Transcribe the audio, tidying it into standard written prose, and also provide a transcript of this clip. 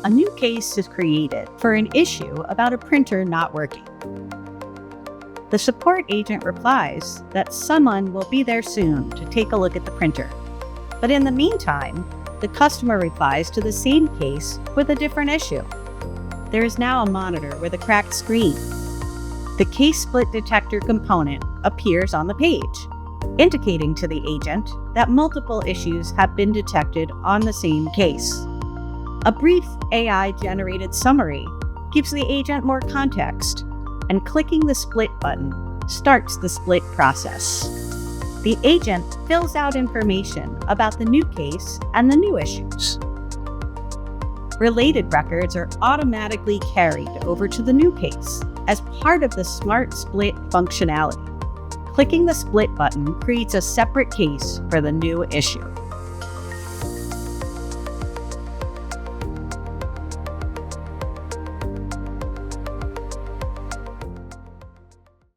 a new case is created for an issue about a printer not working. The support agent replies that someone will be there soon to take a look at the printer. But in the meantime, the customer replies to the same case with a different issue. There is now a monitor with a cracked screen. The Case Split Detector component appears on the page, indicating to the agent that multiple issues have been detected on the same case. A brief AI-generated summary gives the agent more context, and clicking the split button starts the split process. The agent fills out information about the new case and the new issues. Related records are automatically carried over to the new case as part of the Smart Split functionality. Clicking the split button creates a separate case for the new issue.